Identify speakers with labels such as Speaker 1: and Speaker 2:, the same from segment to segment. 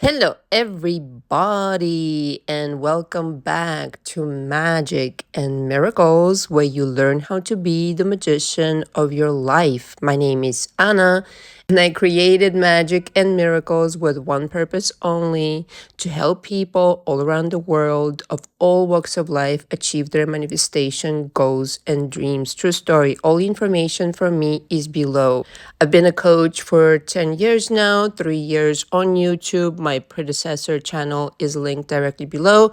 Speaker 1: Hello, everybody, and welcome back to Magic and Miracles, where you learn how to be the magician of your life. My name is Anna, and I created Magic and Miracles with one purpose only: to help people all around the world of all walks of life achieve their manifestation goals and dreams. True story. All information from me is below. I've been a coach for 10 years now, 3 years on YouTube. My predecessor channel is linked directly below.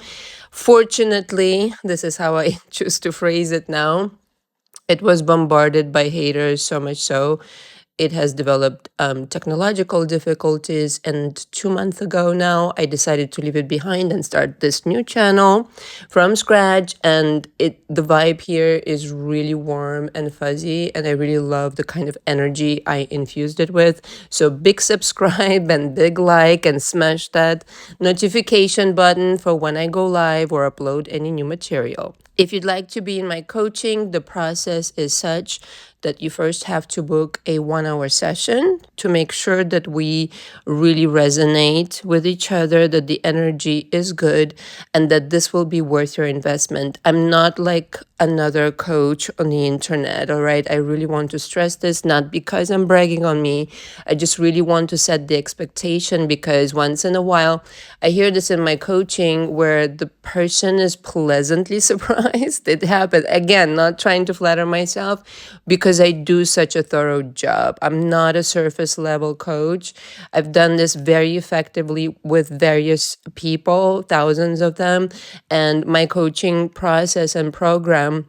Speaker 1: Fortunately, this is how I choose to phrase it now. It was bombarded by haters, so much so it has developed technological difficulties. And 2 months ago now, I decided to leave it behind and start this new channel from scratch. And the vibe here is really warm and fuzzy, and I really love the kind of energy I infused it with. So big subscribe and big like, and smash that notification button for when I go live or upload any new material. If you'd like to be in my coaching, the process is such that you first have to book a 1 hour session to make sure that we really resonate with each other, that the energy is good, and that this will be worth your investment. I'm not like another coach on the internet, all right? I really want to stress this, not because I'm bragging on me. I just really want to set the expectation, because once in a while, I hear this in my coaching where the person is pleasantly surprised. It happened. Again, not trying to flatter myself, because I do such a thorough job. I'm not a surface level coach. I've done this very effectively with various people, thousands of them. And my coaching process and program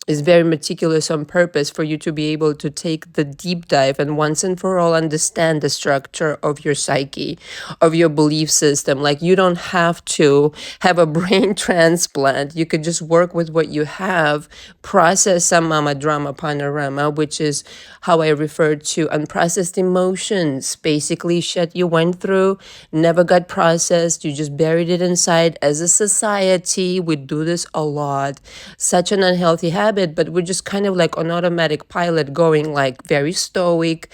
Speaker 1: is very meticulous on purpose for you to be able to take the deep dive and once and for all understand the structure of your psyche, of your belief system. Like, you don't have to have a brain transplant. You could just work with what you have, process some mama drama panorama, which is how I refer to unprocessed emotions, basically shit you went through, never got processed, you just buried it inside. As a society, we do this a lot. Such an unhealthy habit, but we're just kind of like on automatic pilot, going like very stoic.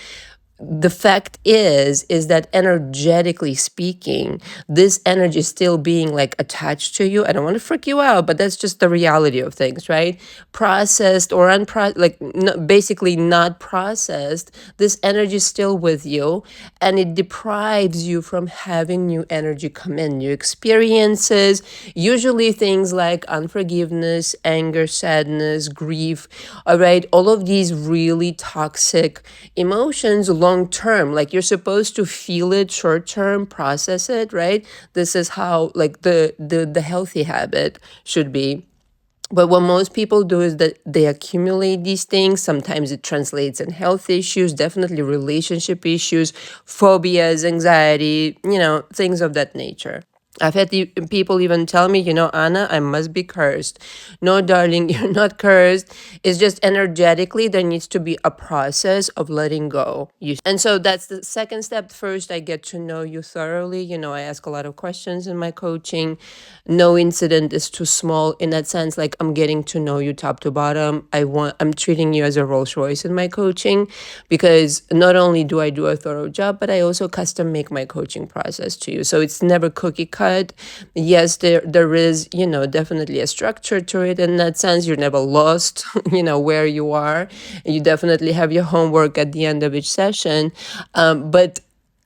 Speaker 1: The fact is that energetically speaking, this energy is still being like attached to you. I don't want to freak you out, but that's just the reality of things, right? Processed or unprocessed, like basically not processed, this energy is still with you, and it deprives you from having new energy come in, new experiences, usually things like unforgiveness, anger, sadness, grief. All right, all of these really toxic emotions long term. Like, you're supposed to feel it short term, process it, right? This is how like the healthy habit should be. But what most people do is that they accumulate these things. Sometimes it translates in health issues, definitely relationship issues, phobias, anxiety, things of that nature. I've had people even tell me, Anna, I must be cursed. No, darling, you're not cursed. It's just energetically, there needs to be a process of letting go. And so that's the second step. First, I get to know you thoroughly. I ask a lot of questions in my coaching. No incident is too small in that sense. Like, I'm getting to know you top to bottom. I'm treating you as a Rolls Royce in my coaching, because not only do I do a thorough job, but I also custom make my coaching process to you. So it's never cookie cut. Yes, there is, definitely a structure to it. In that sense, you're never lost, where you are. You definitely have your homework at the end of each session. But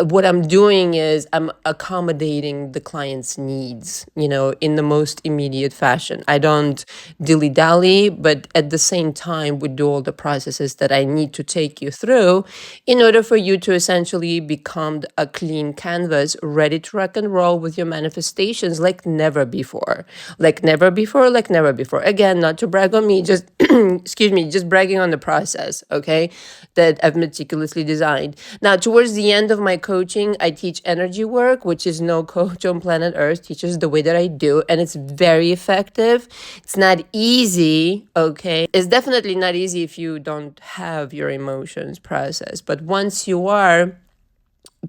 Speaker 1: what I'm doing is I'm accommodating the client's needs, in the most immediate fashion. I don't dilly-dally, but at the same time, we do all the processes that I need to take you through in order for you to essentially become a clean canvas, ready to rock and roll with your manifestations like never before. Like never before, like never before. Again, not to brag on me, just, excuse me, just bragging on the process, okay, that I've meticulously designed. Now, towards the end of my coaching, I teach energy work, which is no coach on planet Earth teaches the way that I do, and it's very effective. It's not easy, okay? It's definitely not easy if you don't have your emotions processed, but once you are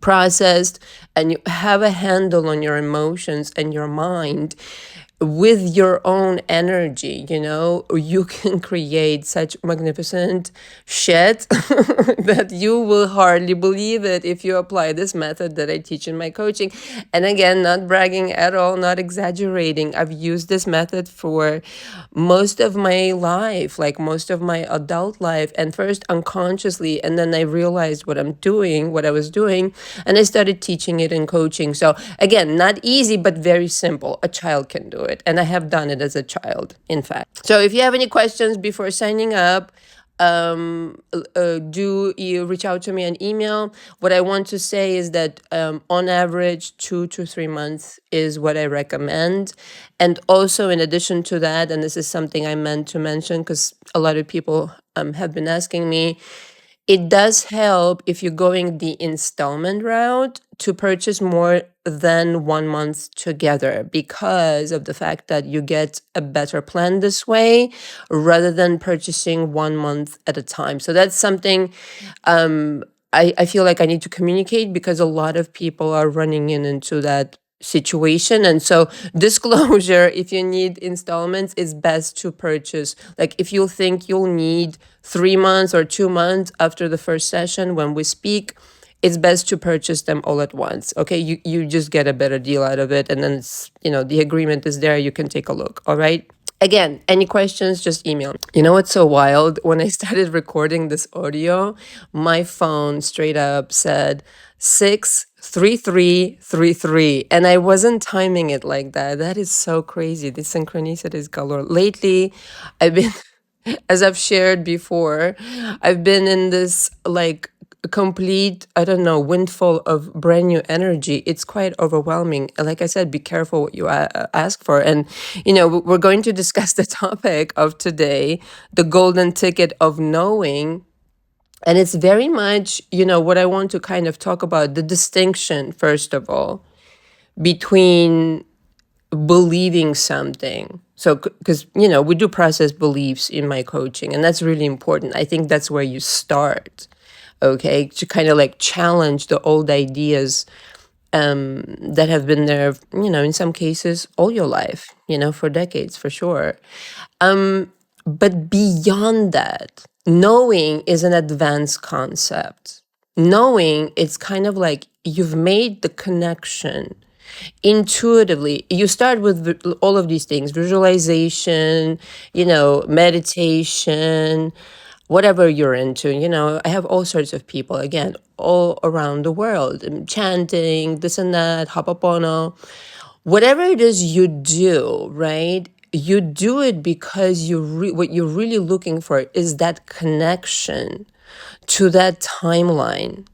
Speaker 1: processed and you have a handle on your emotions and your mind, with your own energy, you can create such magnificent shit that you will hardly believe it if you apply this method that I teach in my coaching. And again, not bragging at all, not exaggerating. I've used this method for most of my life, like most of my adult life, and first unconsciously, and then I realized what I was doing, and I started teaching it in coaching. So again, not easy, but very simple. A child can do it, and I have done it as a child, in fact. So if you have any questions before signing up, do you reach out to me on email. What I want to say is that on average 2 to 3 months is what I recommend. And also, in addition to that, and this is something I meant to mention because a lot of people have been asking me, it does help if you're going the installment route to purchase more than 1 month together, because of the fact that you get a better plan this way rather than purchasing 1 month at a time. So that's something I feel like I need to communicate, because a lot of people are running into that situation. And so disclosure, if you need installments, it's best to purchase, like if you think you'll need 3 months or 2 months after the first session when we speak, it's best to purchase them all at once. Okay, you just get a better deal out of it, and then it's, the agreement is there, you can take a look. All right. Again, any questions, just email me. You know what's so wild? When I started recording this audio, my phone straight up said 63333, and I wasn't timing it like that. That is so crazy. The synchronicities galore. Lately, I've been, as I've shared before, I've been in this like complete, I don't know, windfall of brand new energy. It's quite overwhelming. Like I said, be careful what you ask for. And, we're going to discuss the topic of today, the golden ticket of knowing. And it's very much, what I want to kind of talk about, the distinction, first of all, between believing something. So, because, we do process beliefs in my coaching, and that's really important. I think that's where you start, okay, to kind of like challenge the old ideas that have been there, in some cases, all your life, for decades, for sure. But beyond that, knowing is an advanced concept. Knowing, it's kind of like you've made the connection intuitively. You start with all of these things: visualization, meditation, whatever you're into. I have all sorts of people, again, all around the world, chanting, this and that, Hopopono. Whatever it is you do, right? You do it because what you're really looking for is that connection to that timeline.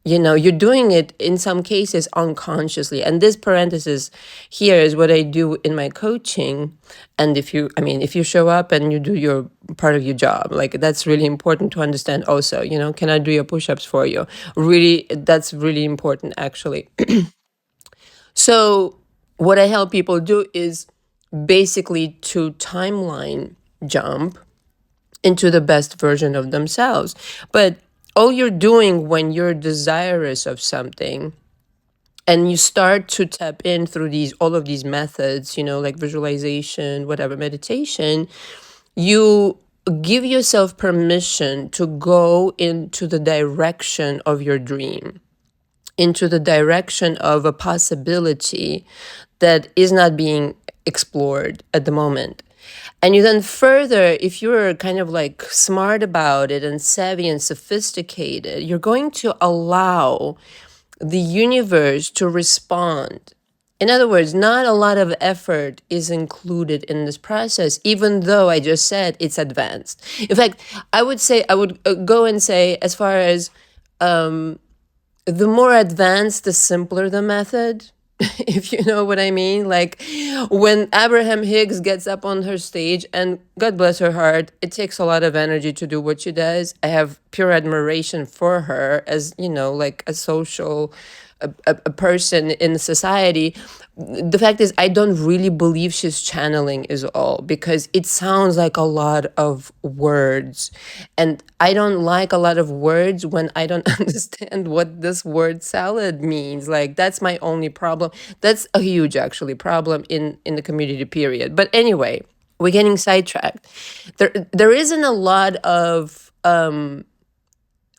Speaker 1: You're doing it in some cases unconsciously. And this parenthesis here is what I do in my coaching. And if you show up and you do your part of your job, like that's really important to understand also, can I do your push-ups for you? Really, that's really important actually. So what I help people do is basically to timeline jump into the best version of themselves. But all you're doing when you're desirous of something and you start to tap in through all of these methods, like visualization, whatever, meditation, you give yourself permission to go into the direction of your dream, into the direction of a possibility that is not being explored at the moment. And you then further, if you're kind of like smart about it and savvy and sophisticated, you're going to allow the universe to respond. In other words, not a lot of effort is included in this process, even though I just said it's advanced. In fact, I would go and say, as far as the more advanced, the simpler the method, if you know what I mean. Like when Abraham Hicks gets up on her stage, and God bless her heart, it takes a lot of energy to do what she does. I have pure admiration for her as, like a social, a person in society. The fact is, I don't really believe she's channeling is all, because it sounds like a lot of words. And I don't like a lot of words when I don't understand what this word salad means. Like, that's my only problem. That's a huge, actually, problem in the community, period. But anyway, we're getting sidetracked. There isn't a lot of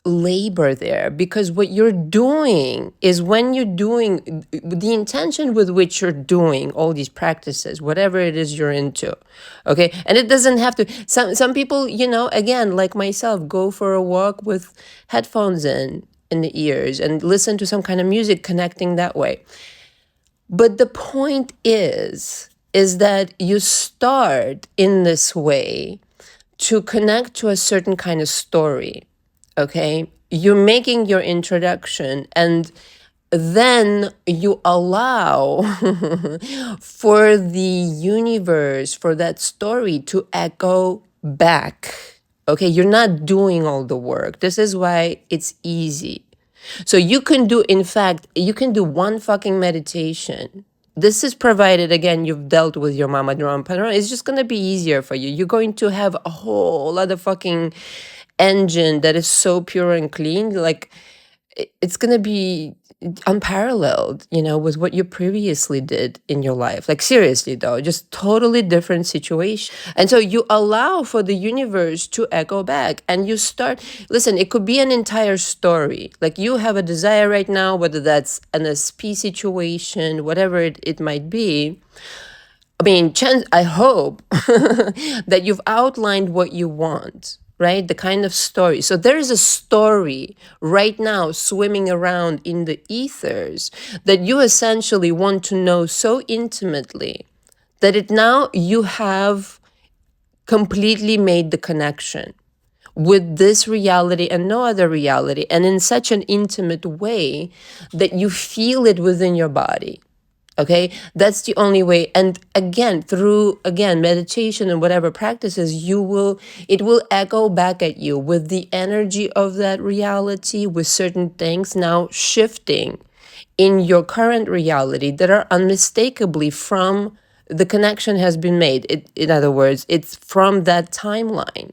Speaker 1: labor there, because what you're doing is, when you're doing the intention with which you're doing all these practices, whatever it is you're into, okay, and it doesn't have to, some people, again, like myself, go for a walk with headphones in the ears and listen to some kind of music, connecting that way. But the point is that you start in this way to connect to a certain kind of story. Okay, you're making your introduction, and then you allow for the universe, for that story to echo back. Okay, you're not doing all the work. This is why it's easy. So you can do, in fact, you can do one fucking meditation. This is provided, again, you've dealt with your mama drum pattern. It's just going to be easier for you. You're going to have a whole other fucking engine that is so pure and clean. Like, it's going to be unparalleled, with what you previously did in your life. Like, seriously though, just totally different situation. And so you allow for the universe to echo back, and you start, listen, it could be an entire story. Like, you have a desire right now, whether that's an SP situation, whatever it might be. I mean, I hope that you've outlined what you want, right? The kind of story. So there is a story right now swimming around in the ethers that you essentially want to know so intimately that now you have completely made the connection with this reality and no other reality, and in such an intimate way that you feel it within your body. Okay, that's the only way. And again, through meditation and whatever practices, it will echo back at you with the energy of that reality, with certain things now shifting in your current reality that are unmistakably from the connection has been made. In other words, it's from that timeline.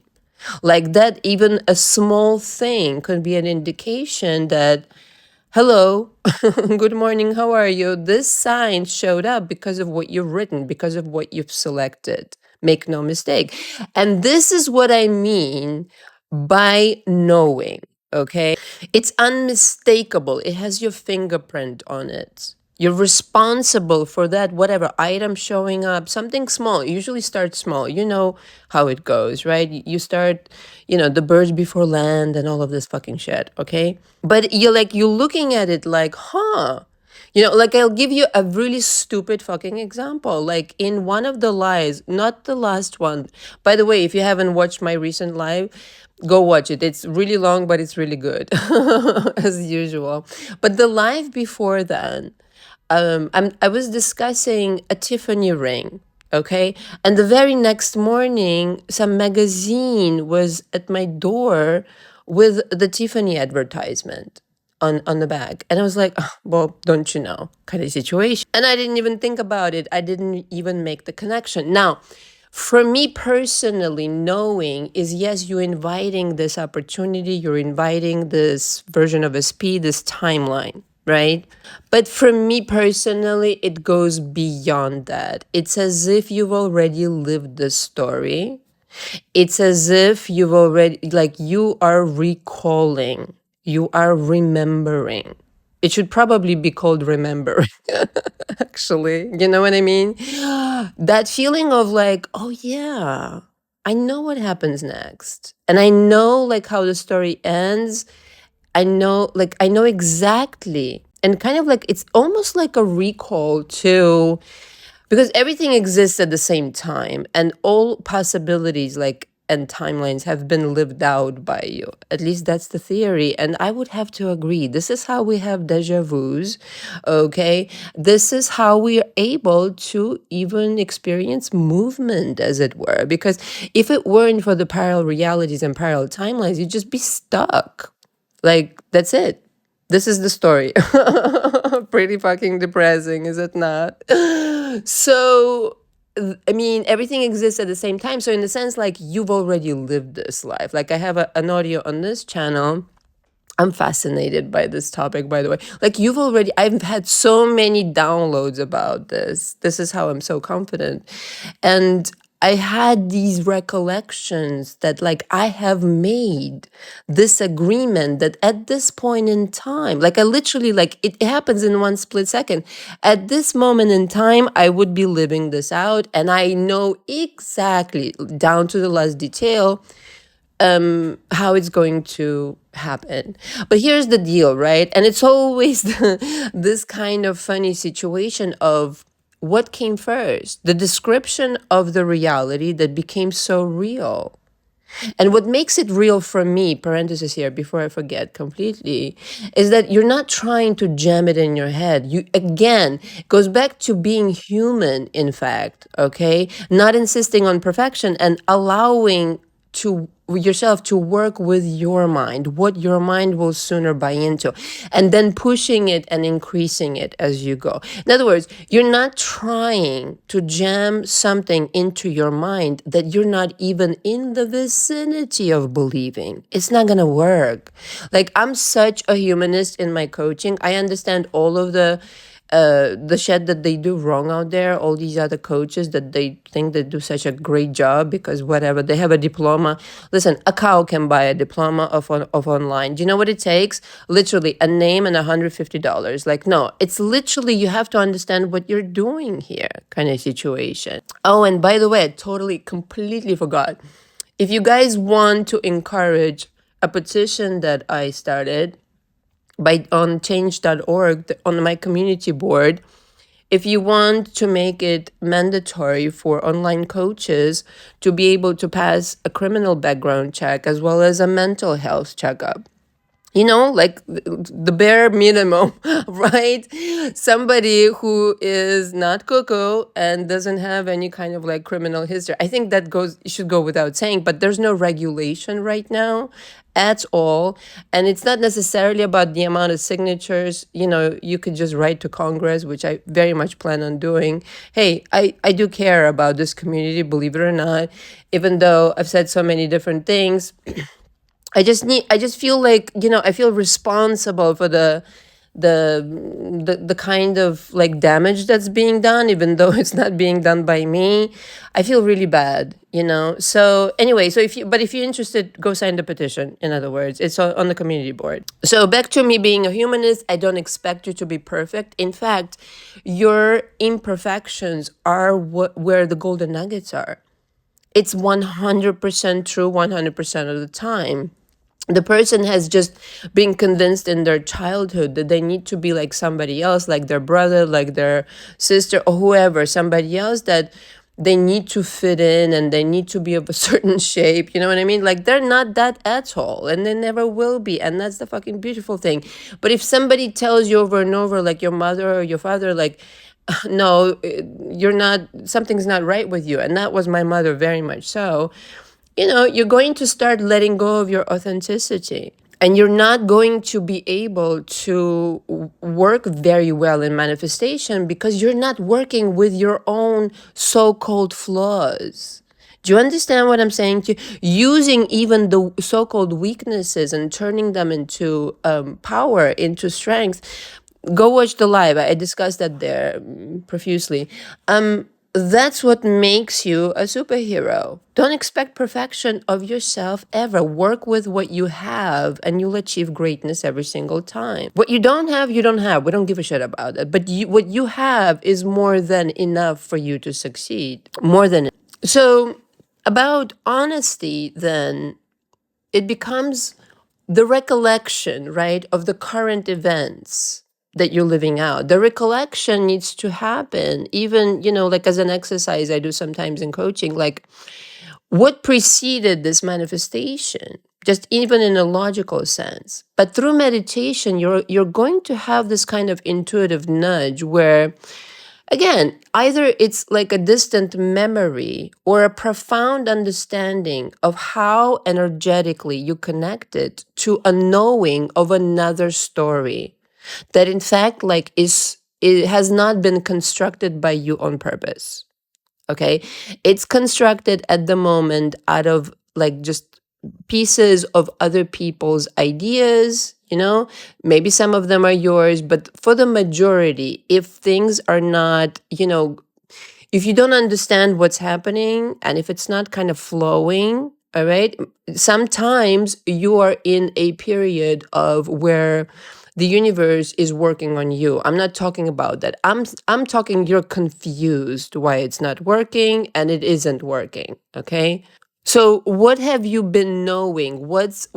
Speaker 1: Like that, even a small thing could be an indication that, hello, good morning, how are you? This sign showed up because of what you've written, because of what you've selected. Make no mistake. And this is what I mean by knowing, okay? It's unmistakable. It has your fingerprint on it. You're responsible for that, whatever item showing up, something small. Usually starts small. You know how it goes, right? You start, the birds before land and all of this fucking shit, okay? But you're looking at it like, huh? Like, I'll give you a really stupid fucking example. Like, in one of the lives, not the last one. By the way, if you haven't watched my recent live, go watch it. It's really long, but it's really good, as usual. But the live before that, I was discussing a Tiffany ring, okay? And the very next morning, some magazine was at my door with the Tiffany advertisement on the back. And I was like, "Oh, well, don't you know," kind of situation. And I didn't even think about it. I didn't even make the connection. Now, for me personally, knowing is, yes, you're inviting this opportunity, you're inviting this version of a speed, this timeline, right? But for me personally, it goes beyond that. It's as if you've already lived the story. It's as if you've already, like, you are recalling, you are remembering. It should probably be called remembering, actually. You know what I mean? That feeling of like, oh yeah, I know what happens next. And I know, like, how the story ends. I know exactly. And kind of like, it's almost like a recall to, because everything exists at the same time, and all possibilities, like, and timelines have been lived out by you. At least that's the theory. And I would have to agree. This is how we have deja vus. Okay. This is how we are able to even experience movement, as it were. Because if it weren't for the parallel realities and parallel timelines, you'd just be stuck. Like, that's it. This is the story. Pretty fucking depressing, is it not? So, I mean, everything exists at the same time. So, in the sense, like, you've already lived this life. Like, I have an audio on this channel. I'm fascinated by this topic, by the way. Like, I've had so many downloads about this. This is how I'm so confident. And I had these recollections that, like, I have made this agreement that at this point in time, like, I literally, like, it happens in one split second. At this moment in time, I would be living this out. And I know exactly, down to the last detail, how it's going to happen. But here's the deal, right? And it's always this kind of funny situation of what came first, the description of the reality that became so real. And what makes it real for me, parenthesis here before I forget completely, is that you're not trying to jam it in your head. You, again, goes back to being human, in fact, okay? Not insisting on perfection and allowing to yourself to work with your mind, what your mind will sooner buy into, and then pushing it and increasing it as you go. In other words, you're not trying to jam something into your mind that you're not even in the vicinity of believing. It's not gonna work. Like, I'm such a humanist in my coaching. I understand all of the shit that they do wrong out there, all these other coaches that they think they do such a great job because whatever, they have a diploma. Listen, a cow can buy a diploma of online. Do you know what it takes? Literally a name and $150. Like, no, it's literally, you have to understand what you're doing here kind of situation. Oh, and by the way, I totally, completely forgot. If you guys want to encourage a petition that I started, on change.org, on my community board, if you want to make it mandatory for online coaches to be able to pass a criminal background check as well as a mental health checkup, you know, like the bare minimum, right? Somebody who is not cuckoo and doesn't have any kind of like criminal history. I think that should go without saying, but there's no regulation right now at all. And it's not necessarily about the amount of signatures. You know, you could just write to Congress, which I very much plan on doing. Hey, I do care about this community, believe it or not, even though I've said so many different things. I just feel like, you know, I feel responsible for the kind of like damage that's being done, even though it's not being done by me. I feel really bad, you know. So anyway, so if you're interested, go sign the petition. In other words, it's on the community board. So back to me being a humanist, I don't expect you to be perfect. In fact, your imperfections are where the golden nuggets are. It's 100% true 100% of the time. The person has just been convinced in their childhood that they need to be like somebody else, like their brother, like their sister, or whoever, somebody else, that they need to fit in and they need to be of a certain shape. You know what I mean? Like, they're not that at all, and they never will be. And that's the fucking beautiful thing. But if somebody tells you over and over, like your mother or your father, like, no, you're not, something's not right with you. And that was my mother, very much so. You know, you're going to start letting go of your authenticity. And you're not going to be able to work very well in manifestation because you're not working with your own so-called flaws. Do you understand what I'm saying to you? Using even the so-called weaknesses and turning them into power, into strength. Go watch the live. I discussed that there profusely. That's what makes you a superhero. Don't expect perfection of yourself ever. Work with what you have and you'll achieve greatness every single time. What you don't have, you don't have. We don't give a shit about it. But what you have is more than enough for you to succeed. More than it. So about honesty, then, it becomes the recollection, right, of the current events that you're living out. The recollection needs to happen, even, you know, like as an exercise I do sometimes in coaching, like what preceded this manifestation, just even in a logical sense. But through meditation, you're going to have this kind of intuitive nudge where Again, either it's like a distant memory or a profound understanding of how energetically you connected to a knowing of another story that in fact like is it has not been constructed by you on purpose. Okay, it's constructed at the moment out of like just pieces of other people's ideas, maybe some of them are yours, but for the majority, if things are not, if you don't understand what's happening and if it's not kind of flowing, all right, sometimes you are in a period of where the universe is working on you. I'm not talking about that. I'm talking you're confused why it's not working and it isn't working, okay? So what have you been knowing? What's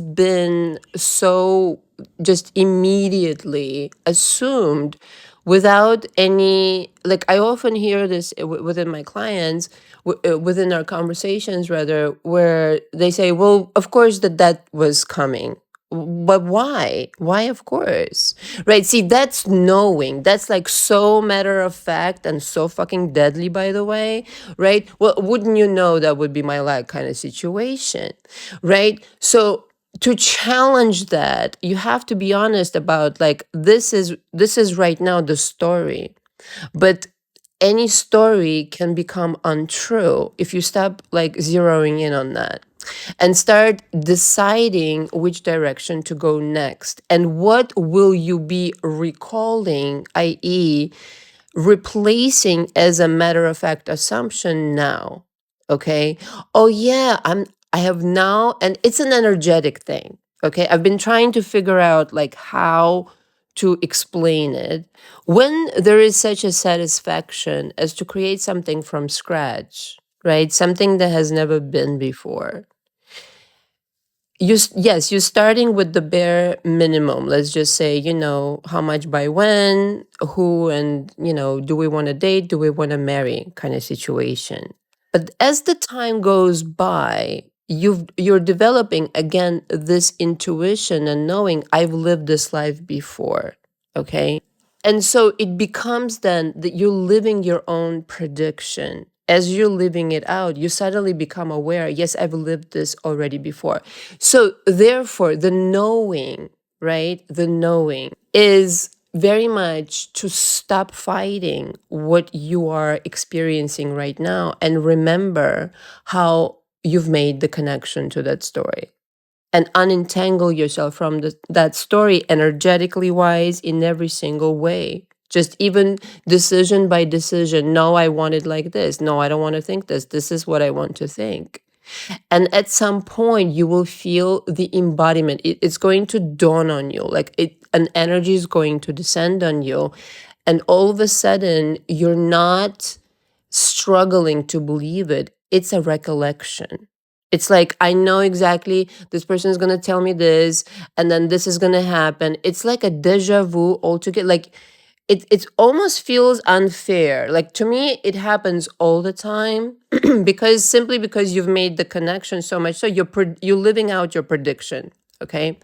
Speaker 1: been so just immediately assumed without any, like I often hear this within my clients, within our conversations rather, where they say, well, of course that was coming. But why? Why, of course? Right? See, that's knowing. That's like so matter of fact and so fucking deadly, by the way, right? Well, wouldn't you know that would be my like kind of situation, right? So to challenge that, you have to be honest about like this is right now the story, but any story can become untrue if you stop like zeroing in on that and start deciding which direction to go next and what will you be recalling, i.e., replacing as a matter of fact assumption now. Okay. Oh yeah, I have now, and it's an energetic thing. Okay. I've been trying to figure out like how to explain it when there is such a satisfaction as to create something from scratch, right? Something that has never been before. Yes, you're starting with the bare minimum. Let's just say, how much by when, who, and, do we want to date? Do we want to marry kind of situation. But as the time goes by, you're developing again this intuition and knowing I've lived this life before. Okay. And so it becomes then that you're living your own prediction. As you're living it out, you suddenly become aware, yes, I've lived this already before. So therefore, the knowing, right? The knowing is very much to stop fighting what you are experiencing right now and remember how you've made the connection to that story and unentangle yourself from that story energetically wise in every single way. Just even decision by decision. No, I want it like this. No, I don't want to think this. This is what I want to think. And at some point, you will feel the embodiment. It's going to dawn on you. An energy is going to descend on you. And all of a sudden, you're not struggling to believe it. It's a recollection. It's like, I know exactly this person is going to tell me this, and then this is going to happen. It's like a deja vu altogether. Like, it almost feels unfair. Like, to me, it happens all the time simply because you've made the connection so much. So you're living out your prediction. Okay.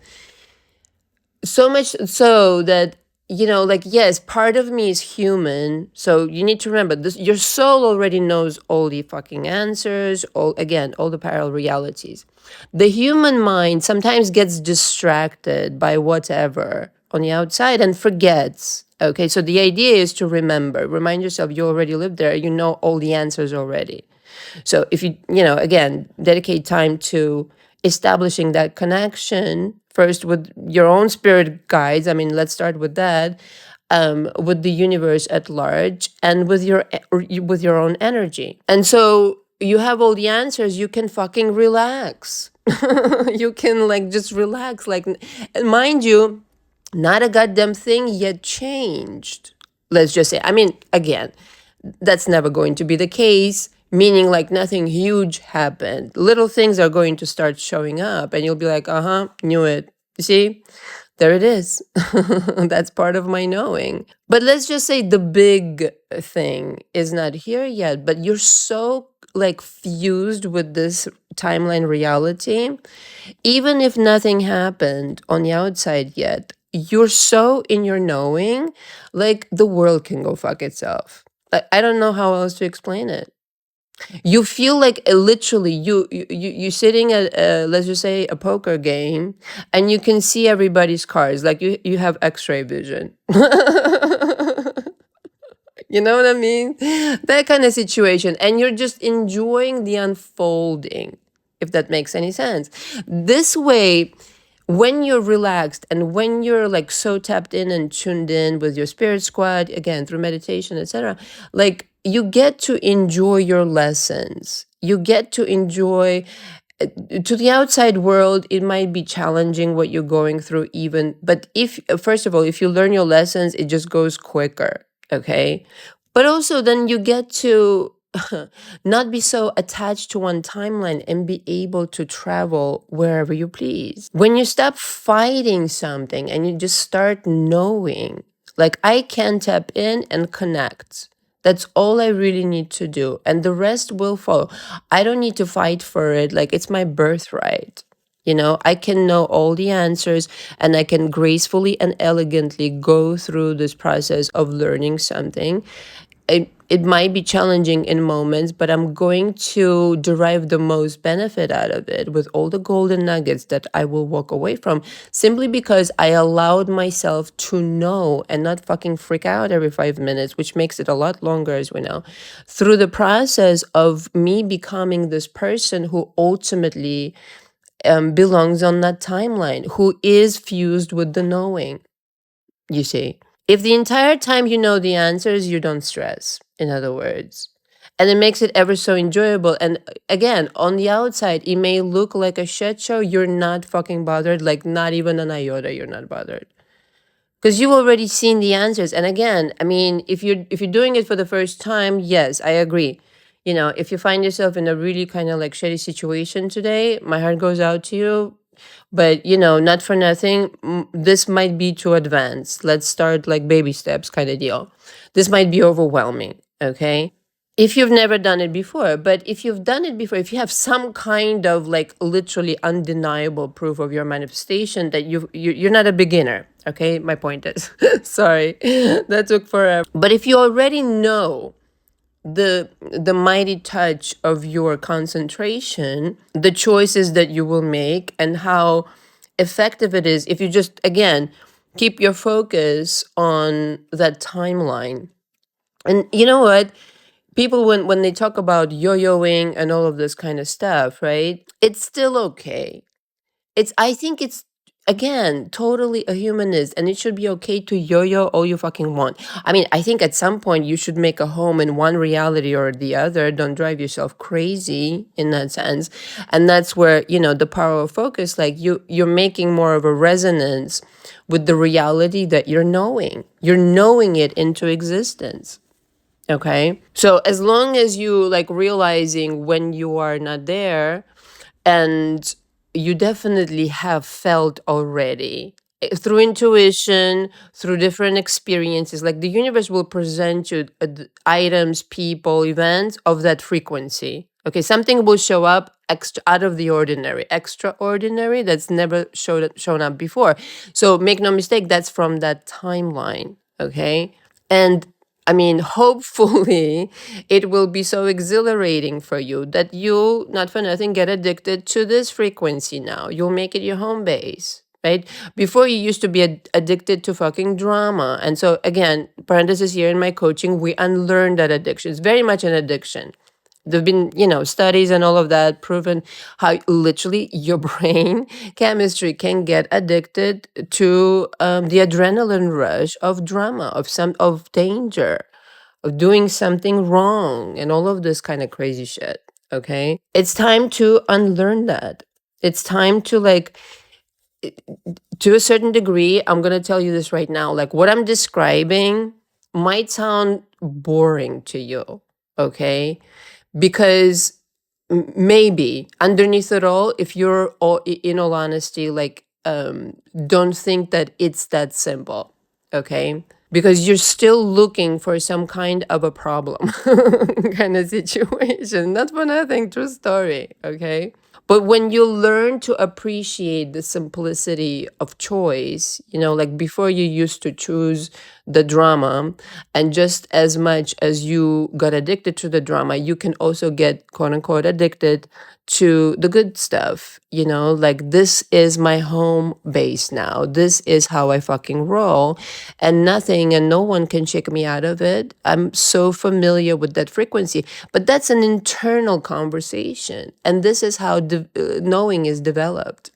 Speaker 1: So much so that, like, yes, part of me is human. So you need to remember this, your soul already knows all the fucking answers, all the parallel realities. The human mind sometimes gets distracted by whatever on the outside and forgets. Okay, so the idea is to remind yourself you already lived there, you know all the answers already. So if again, dedicate time to establishing that connection first with your own spirit guides. I mean, let's start with that, with the universe at large, and with your own energy. And so you have all the answers. You can fucking relax. You can like just relax. Like, mind you, not a goddamn thing yet changed. Let's just say. I mean, again, that's never going to be the case, meaning like nothing huge happened. Little things are going to start showing up and you'll be like, knew it. You see, there it is. That's part of my knowing. But let's just say the big thing is not here yet, but you're so like fused with this timeline reality. Even if nothing happened on the outside yet, you're so in your knowing, like the world can go fuck itself. I don't know how else to explain it. You feel like literally you sitting at let's just say a poker game, and you can see everybody's cards, like you have x-ray vision. You know what I mean? That kind of situation. And you're just enjoying the unfolding, if that makes any sense. This way, when you're relaxed and when you're like so tapped in and tuned in with your spirit squad, again, through meditation, etc., like you get to enjoy your lessons. You get to enjoy to the outside world. It might be challenging what you're going through, even, but if first of all, if you learn your lessons, it just goes quicker. Okay, but also then you get to not be so attached to one timeline and be able to travel wherever you please. When you stop fighting something and you just start knowing, like, I can tap in and connect. That's all I really need to do. And the rest will follow. I don't need to fight for it. Like, it's my birthright. I can know all the answers, and I can gracefully and elegantly go through this process of learning something. It might be challenging in moments, but I'm going to derive the most benefit out of it with all the golden nuggets that I will walk away from, simply because I allowed myself to know and not fucking freak out every 5 minutes, which makes it a lot longer, as we know, through the process of me becoming this person who ultimately belongs on that timeline, who is fused with the knowing, you see. If the entire time you know the answers, you don't stress, in other words. And it makes it ever so enjoyable. And again, on the outside, it may look like a shit show. You're not fucking bothered, like not even an iota, you're not bothered. Because you've already seen the answers. And again, I mean, if you're doing it for the first time, yes, I agree. If you find yourself in a really kind of like shitty situation today, my heart goes out to you. But not for nothing, this might be too advanced. Let's start like baby steps kind of deal. This might be overwhelming, okay? If you've never done it before. But if you've done it before, if you have some kind of like literally undeniable proof of your manifestation, that you're not a beginner, okay? My point is, sorry, that took forever. But if you already know the mighty touch of your concentration, the choices that you will make, and how effective it is if you just, again, keep your focus on that timeline. And you know what? People, when they talk about yo-yoing and all of this kind of stuff, right? It's still okay. I think it's, again, totally a humanist, and it should be okay to yo-yo all you fucking want. I mean, I think at some point you should make a home in one reality or the other. Don't drive yourself crazy in that sense. And that's where, the power of focus, like you're making more of a resonance with the reality that you're knowing. You're knowing it into existence. Okay. So as long as you like realizing when you are not there, and you definitely have felt already, through intuition, through different experiences, like the universe will present you items, people, events of that frequency. Okay, something will show up extra, out of the ordinary, extraordinary, that's never shown up before. So make no mistake, that's from that timeline. Okay. And I mean, hopefully, it will be so exhilarating for you that you'll, not for nothing, get addicted to this frequency now. You'll make it your home base, right? Before, you used to be addicted to fucking drama. And so, again, parenthesis here, in my coaching, we unlearn that addiction. It's very much an addiction. There've been, studies and all of that proven how literally your brain chemistry can get addicted to the adrenaline rush of drama, of danger, of doing something wrong, and all of this kind of crazy shit. Okay, it's time to unlearn that. It's time to, like, to a certain degree, I'm gonna tell you this right now. Like, what I'm describing might sound boring to you. Okay, because maybe underneath it all, if you're all, in all honesty, like, don't think that it's that simple. Okay, because you're still looking for some kind of a problem kind of situation. Not for nothing, true story. Okay, But when you learn to appreciate the simplicity of choice, like before you used to choose the drama, and just as much as you got addicted to the drama, you can also get quote unquote addicted to the good stuff, like this is my home base now. This is how I fucking roll, and nothing and no one can shake me out of it. I'm so familiar with that frequency, but that's an internal conversation. And this is how knowing is developed.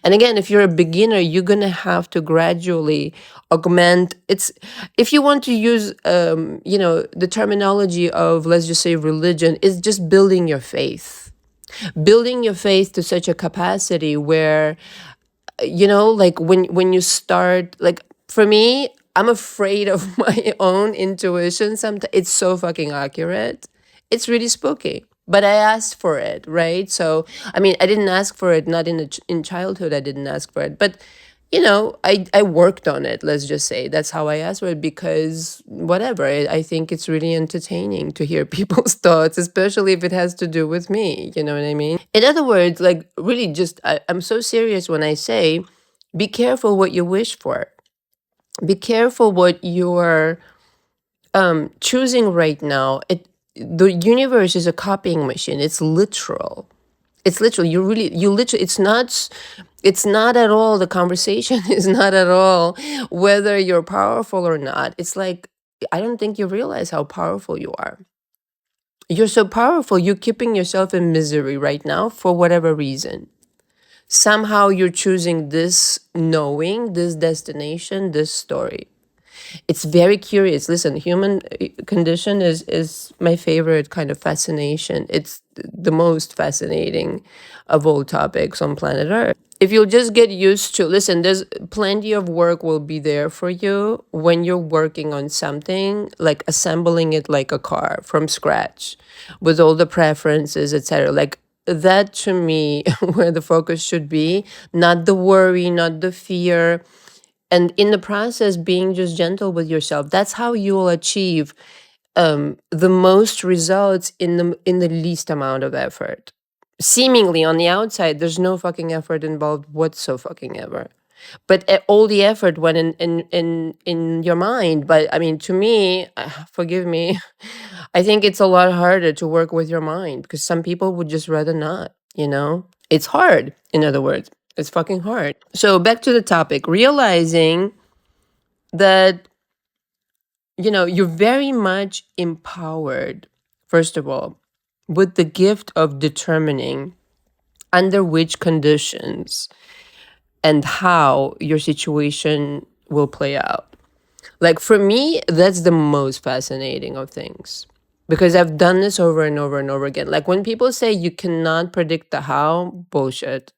Speaker 1: And again, if you're a beginner, you're going to have to gradually augment. It's if you want to use, the terminology of, let's just say, religion, is just building your faith to such a capacity where, like when you start, like for me, I'm afraid of my own intuition. Sometimes it's so fucking accurate. It's really spooky, but I asked for it, right? So I mean, I didn't ask for it, not in childhood. I didn't ask for it, but I worked on it. Let's just say that's how I asked for it, because whatever, I think it's really entertaining to hear people's thoughts, especially if it has to do with me. You know what I mean? In other words, like really, just I'm so serious when I say, be careful what you wish for. Be careful what you're choosing right now. The universe is a copying machine. It's literal. It's literal. You literally, it's not at all, the conversation is not at all whether you're powerful or not. It's like, I don't think you realize how powerful you are. You're so powerful. You're keeping yourself in misery right now for whatever reason. Somehow you're choosing this knowing, this destination, this story. It's very curious. Listen, human condition is my favorite kind of fascination. It's the most fascinating of all topics on planet Earth. If you'll just get used to, listen, there's plenty of work will be there for you when you're working on something, like assembling it like a car from scratch with all the preferences, etc. Like that to me, where the focus should be, not the worry, not the fear, and in the process being just gentle with yourself. That's how you will achieve the most results in the least amount of effort. Seemingly on the outside there's no fucking effort involved whatsoever fucking ever, but all the effort went in your mind. But I mean, to me, forgive me, I think it's a lot harder to work with your mind, because some people would just rather not. It's hard. In other words, it's fucking hard. So back to the topic, realizing that you're very much empowered, first of all, with the gift of determining under which conditions and how your situation will play out. Like for me, that's the most fascinating of things, because I've done this over and over and over again. Like when people say you cannot predict the how, bullshit.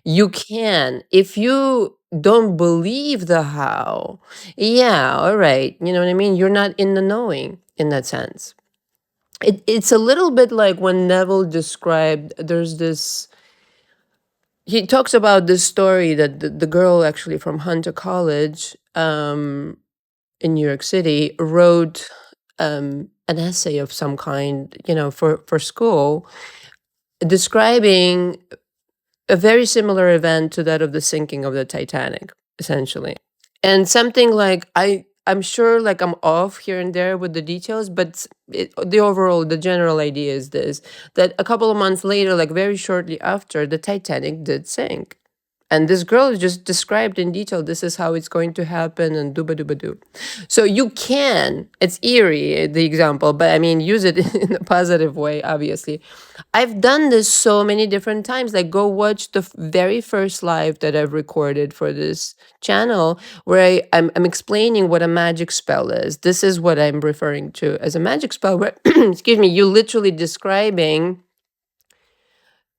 Speaker 1: You can. If you don't believe the how, yeah, all right. You know what I mean? You're not in the knowing in that sense. It's a little bit like when Neville described, there's this, he talks about this story that the girl actually from Hunter College in New York City wrote an essay of some kind, for school, describing a very similar event to that of the sinking of the Titanic, essentially. And something like, I'm sure, like I'm off here and there with the details, but the general idea is this, that a couple of months later, like very shortly after, the Titanic did sink. And this girl is just described in detail, this is how it's going to happen, and dooba dooba doo. So you can, it's eerie, the example, but I mean, use it in a positive way, obviously. I've done this so many different times. Like go watch the very first live that I've recorded for this channel, where I'm explaining what a magic spell is. This is what I'm referring to as a magic spell, where, excuse me, you're literally describing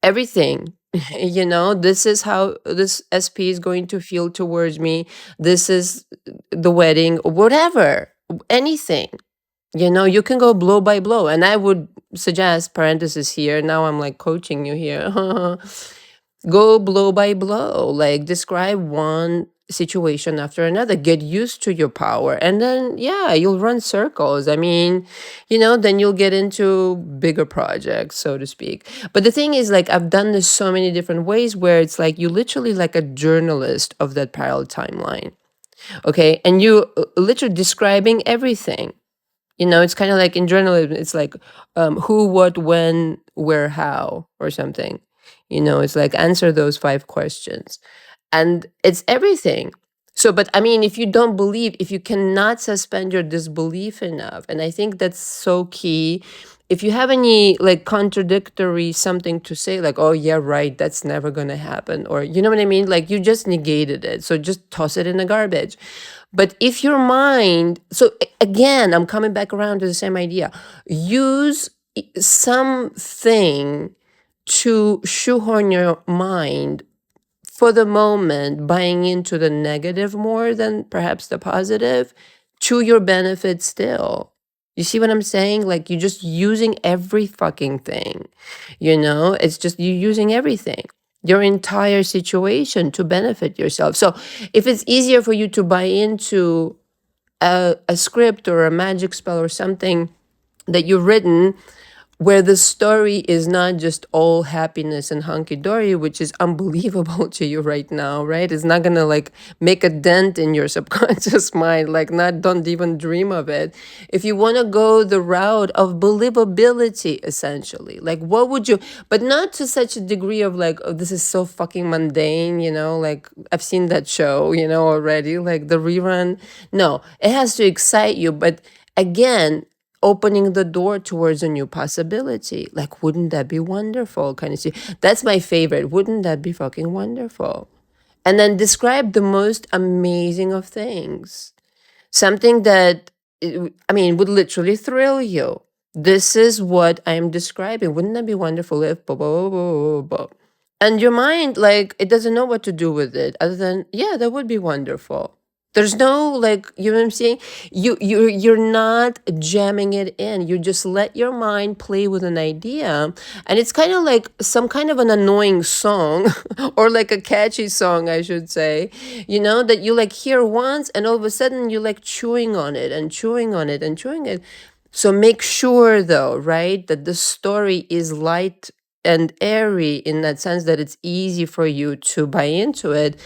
Speaker 1: everything. This is how this SP is going to feel towards me. This is the wedding, whatever, anything. You can go blow by blow. And I would suggest, parenthesis here, now I'm like coaching you here. Go blow by blow, like describe one situation after another. Get used to your power. And then, yeah, you'll run circles. I mean, then you'll get into bigger projects, so to speak. But the thing is, like, I've done this so many different ways where it's like you literally like a journalist of that parallel timeline. Okay. And you literally describing everything. It's kind of like in journalism, it's like who, what, when, where, how, or something. It's like answer those 5 questions. And it's everything. So, but I mean, if you don't believe, if you cannot suspend your disbelief enough, and I think that's so key. If you have any like contradictory something to say, like, oh, yeah, right, that's never going to happen, or you know what I mean? Like, you just negated it. So just toss it in the garbage. But if your mind, so again, I'm coming back around to the same idea. Use something to shoehorn your mind for the moment, buying into the negative more than perhaps the positive, to your benefit still. You see what I'm saying? Like, you're just using every fucking thing. It's just you using everything, your entire situation to benefit yourself. So if it's easier for you to buy into a script or a magic spell or something that you've written, where the story is not just all happiness and hunky-dory, which is unbelievable to you right now, right? It's not gonna like make a dent in your subconscious mind, like don't even dream of it. If you wanna go the route of believability, essentially, like what would you, but not to such a degree of like, oh, this is so fucking mundane, like I've seen that show, already, like the rerun. No, it has to excite you, but again, opening the door towards a new possibility. Like, wouldn't that be wonderful? Kind of see. That's my favorite. Wouldn't that be fucking wonderful? And then describe the most amazing of things. Something that, I mean, would literally thrill you. This is what I'm describing. Wouldn't that be wonderful if blah, blah, blah, blah, blah, blah. And your mind, like, it doesn't know what to do with it other than, yeah, that would be wonderful. There's no like, you know what I'm saying? You're not jamming it in. You just let your mind play with an idea. And it's kind of like some kind of an annoying song or like a catchy song, I should say, that you like hear once and all of a sudden you like chewing on it and chewing on it and chewing it. So make sure though, right, that the story is light and airy in that sense that it's easy for you to buy into it,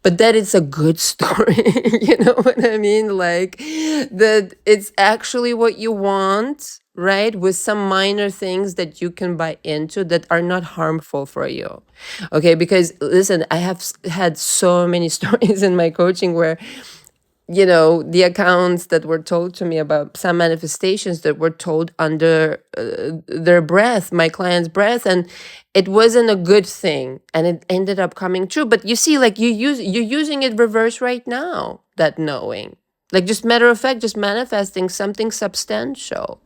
Speaker 1: but that it's a good story. You know what I mean? Like that it's actually what you want, right? With some minor things that you can buy into that are not harmful for you. Okay, because listen, I have had so many stories in my coaching where the accounts that were told to me about some manifestations that were told under their breath, my client's breath, and it wasn't a good thing, and it ended up coming true. But you see, like you're using it reverse right now, that knowing, like just matter of fact, just manifesting something substantial.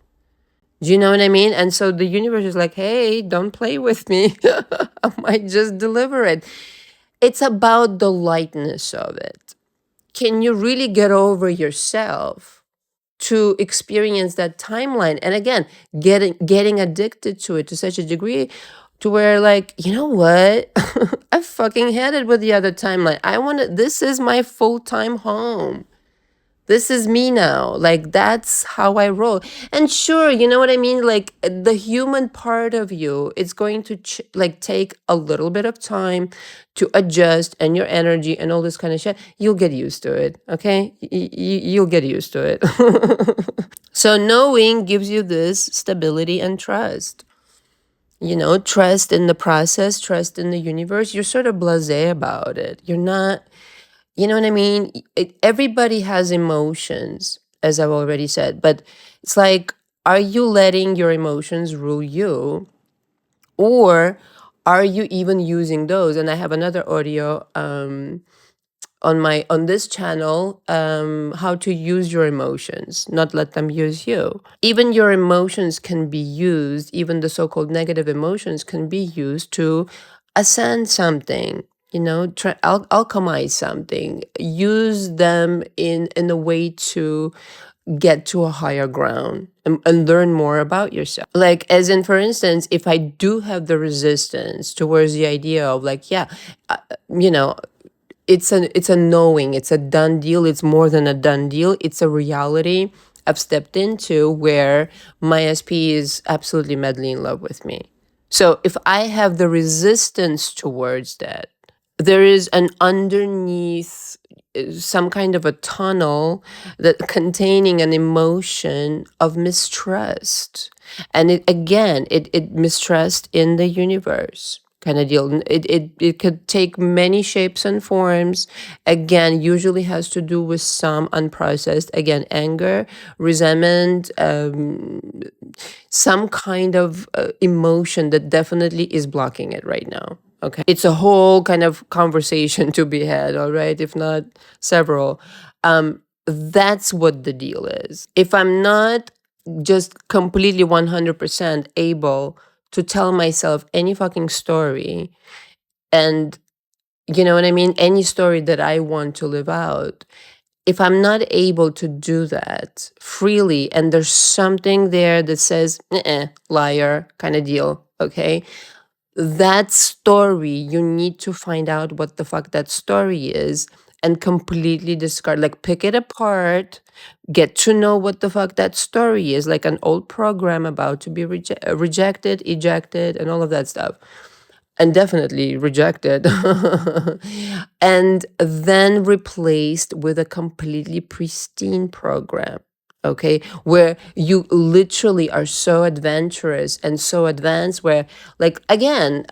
Speaker 1: Do you know what I mean? And so the universe is like, hey, don't play with me. I might just deliver it. It's about the lightness of it. Can you really get over yourself to experience that timeline? And again, getting addicted to it to such a degree to where, like, you know what? I fucking had it with the other timeline. This is my full-time home. This is me now. Like, that's how I roll. And sure, you know what I mean? Like, the human part of you, it's going to like take a little bit of time to adjust, and your energy and all this kind of shit. You'll get used to it. Okay. You'll get used to it. So knowing gives you this stability and trust. Trust in the process, trust in the universe. You're sort of blasé about it. You're not, you know what I mean? Everybody has emotions, as I've already said, but it's like, are you letting your emotions rule you, or are you even using those? And I have another audio on this channel, how to use your emotions, not let them use you. Even your emotions can be used, even the so-called negative emotions can be used to ascend something, alchemize something, use them in a way to get to a higher ground and learn more about yourself. Like, as in, for instance, if I do have the resistance towards the idea of like, yeah, you know, it's a knowing, it's a done deal, it's more than a done deal, it's a reality I've stepped into where my SP is absolutely madly in love with me. So if I have the resistance towards that, there is an underneath, some kind of a tunnel that containing an emotion of mistrust. And it again, it mistrust in the universe kind of deal. It could take many shapes and forms. Again, usually has to do with some unprocessed, again, anger, resentment, some kind of emotion that definitely is blocking it right now. Okay. It's a whole kind of conversation to be had, all right, if not several. That's what the deal is. If I'm not just completely 100% able to tell myself any fucking story, and you know what I mean, any story that I want to live out, if I'm not able to do that freely, and there's something there that says, liar kind of deal, okay? That story, you need to find out what the fuck that story is and completely discard, like pick it apart, get to know what the fuck that story is, like an old program about to be rejected, ejected, and all of that stuff, and definitely rejected, and then replaced with a completely pristine program. Okay, where you literally are so adventurous and so advanced, where, like, again,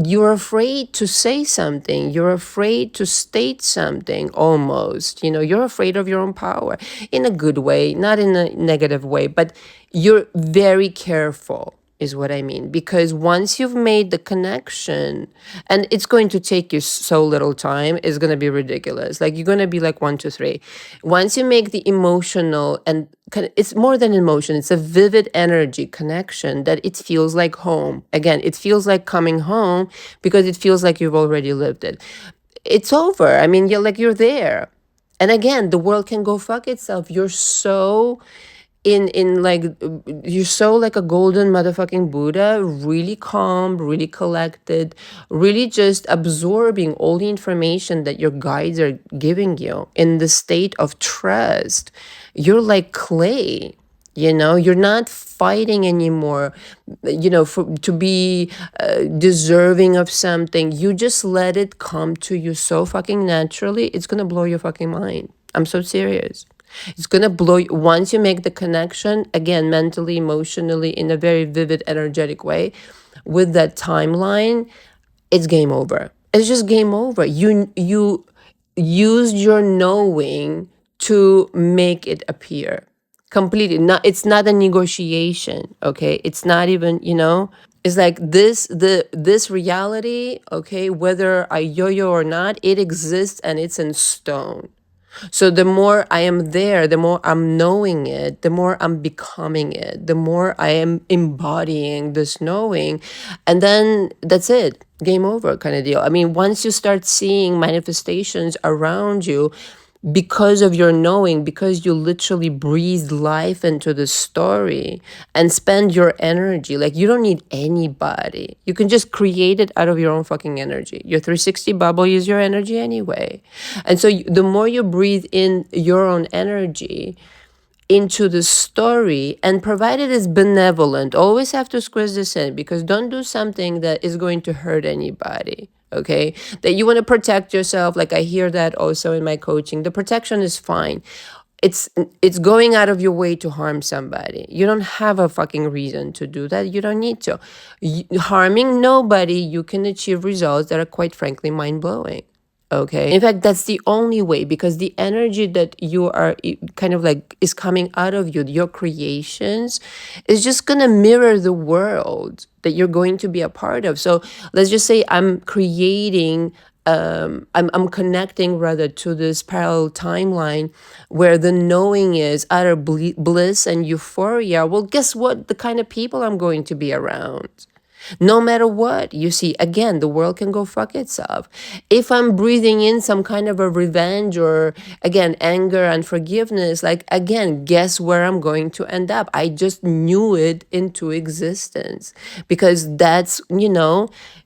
Speaker 1: you're afraid to say something, you're afraid to state something, almost, you're afraid of your own power in a good way, not in a negative way, but you're very careful is what I mean. Because once you've made the connection, and it's going to take you so little time, it's going to be ridiculous. Like, you're going to be like 1, 2, 3. Once you make the emotional, and it's more than emotion, it's a vivid energy connection that it feels like home. Again, it feels like coming home because it feels like you've already lived it. It's over. I mean, you're there. And again, the world can go fuck itself. You're so in like, you're so like a golden motherfucking Buddha, really calm, really collected, really just absorbing all the information that your guides are giving you in the state of trust. You're like clay. You're not fighting anymore, to be deserving of something. You just let it come to you so fucking naturally. It's gonna blow your fucking mind. I'm so serious. It's gonna blow you once you make the connection, again, mentally, emotionally, in a very vivid, energetic way, with that timeline. It's game over. It's just game over. You used your knowing to make it appear completely. Not, it's not a negotiation, okay? It's not even, it's like this reality, okay, whether I yo-yo or not, it exists and it's in stone. So the more I am there, the more I'm knowing it, the more I'm becoming it, the more I am embodying this knowing. And then that's it, game over kind of deal. I mean, once you start seeing manifestations around you, because of your knowing, because you literally breathe life into the story and spend your energy, like, you don't need anybody. You can just create it out of your own fucking energy. Your 360 bubble is your energy anyway. And so the more you breathe in your own energy into the story, and provided it's benevolent, always have to squeeze this in, because don't do something that is going to hurt anybody. Okay, that you want to protect yourself. Like, I hear that also in my coaching. The protection is fine. It's going out of your way to harm somebody. You don't have a fucking reason to do that. You don't need to. Harming nobody, you can achieve results that are, quite frankly, mind-blowing. Okay. In fact, that's the only way, because the energy that you are kind of like is coming out of you, your creations, is just going to mirror the world that you're going to be a part of. So let's just say I'm creating, I'm connecting rather to this parallel timeline where the knowing is utter bliss and euphoria. Well, guess what? The kind of people I'm going to be around. No matter what, you see, again, the world can go fuck itself. If I'm breathing in some kind of a revenge or, again, anger and forgiveness, like, again, guess where I'm going to end up? I just knew it into existence because that's,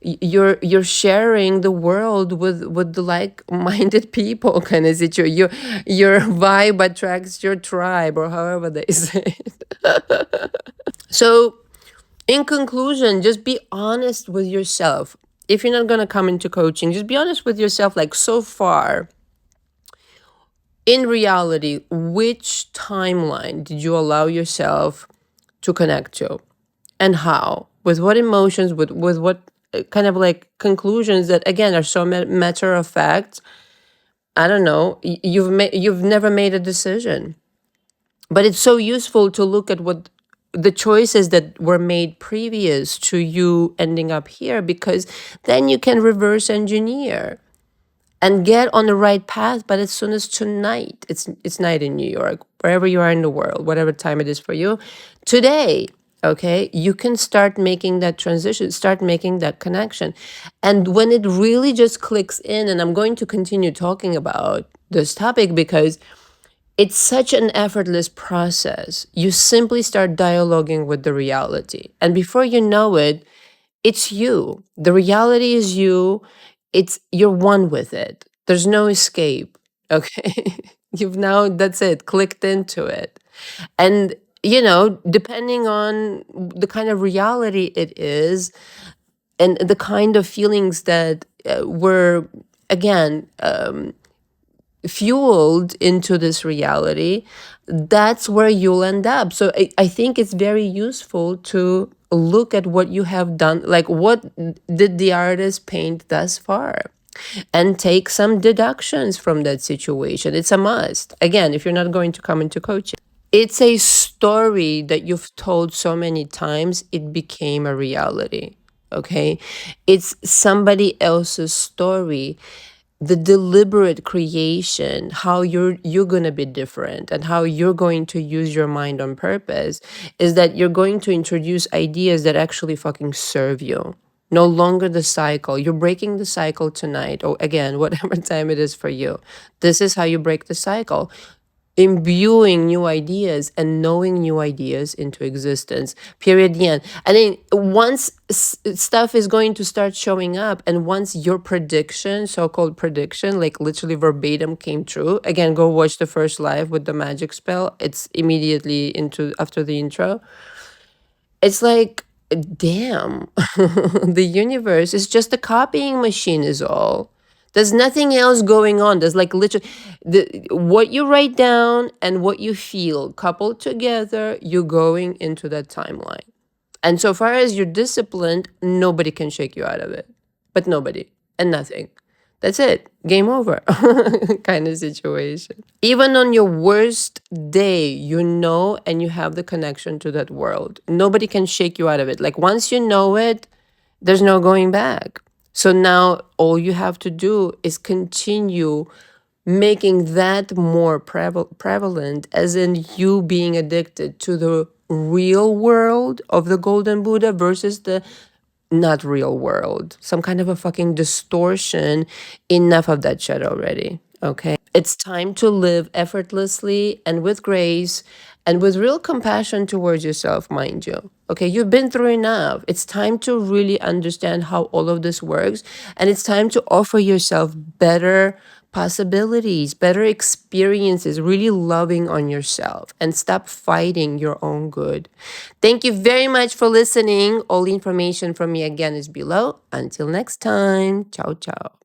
Speaker 1: you're sharing the world with the like-minded people kind of situation. Your vibe attracts your tribe, or however they say it. So, in conclusion, just be honest with yourself. If you're not going to come into coaching, just be honest with yourself. Like, so far, in reality, which timeline did you allow yourself to connect to, and how? With what emotions? With what kind of like conclusions that, again, are so matter of fact? I don't know. You've never made a decision. But it's so useful to look at what the choices that were made previous to you ending up here, because then you can reverse engineer and get on the right path. But as soon as tonight, it's night in New York, wherever you are in the world, whatever time it is for you, today, okay, you can start making that transition, start making that connection. And when it really just clicks in, and I'm going to continue talking about this topic because it's such an effortless process. You simply start dialoguing with the reality. And before you know it, it's you. The reality is you. You're one with it. There's no escape. Okay. You've now, that's it, clicked into it. And, depending on the kind of reality it is and the kind of feelings that were, again, fueled into this reality, that's where you'll end up. So I think it's very useful to look at what you have done, like what did the artist paint thus far, and take some deductions from that situation. It's a must. Again, if you're not going to come into coaching, it's a story that you've told so many times, it became a reality. Okay. It's somebody else's story, the deliberate creation, how you're going to be different and how you're going to use your mind on purpose, is that you're going to introduce ideas that actually fucking serve you. No longer the cycle. You're breaking the cycle tonight, or again, whatever time it is for you. This is how you break the cycle, imbuing new ideas and knowing new ideas into existence, period, the end. And then once stuff is going to start showing up, and once your prediction, so-called prediction, like literally verbatim, came true, again, go watch the first live with the magic spell. It's immediately into after the intro. It's like, damn, the universe is just a copying machine is all. There's nothing else going on. There's like literally what you write down and what you feel coupled together, you're going into that timeline. And so far as you're disciplined, nobody can shake you out of it. But nobody and nothing. That's it. Game over kind of situation. Even on your worst day, and you have the connection to that world. Nobody can shake you out of it. Like once you know it, there's no going back. So now all you have to do is continue making that more prevalent, as in you being addicted to the real world of the Golden Buddha versus the not real world, some kind of a fucking distortion. Enough of that shit already. Okay. It's time to live effortlessly and with grace and with real compassion towards yourself, mind you. Okay. You've been through enough. It's time to really understand how all of this works. And it's time to offer yourself better possibilities, better experiences, really loving on yourself and stop fighting your own good. Thank you very much for listening. All the information from me again is below. Until next time, ciao, ciao.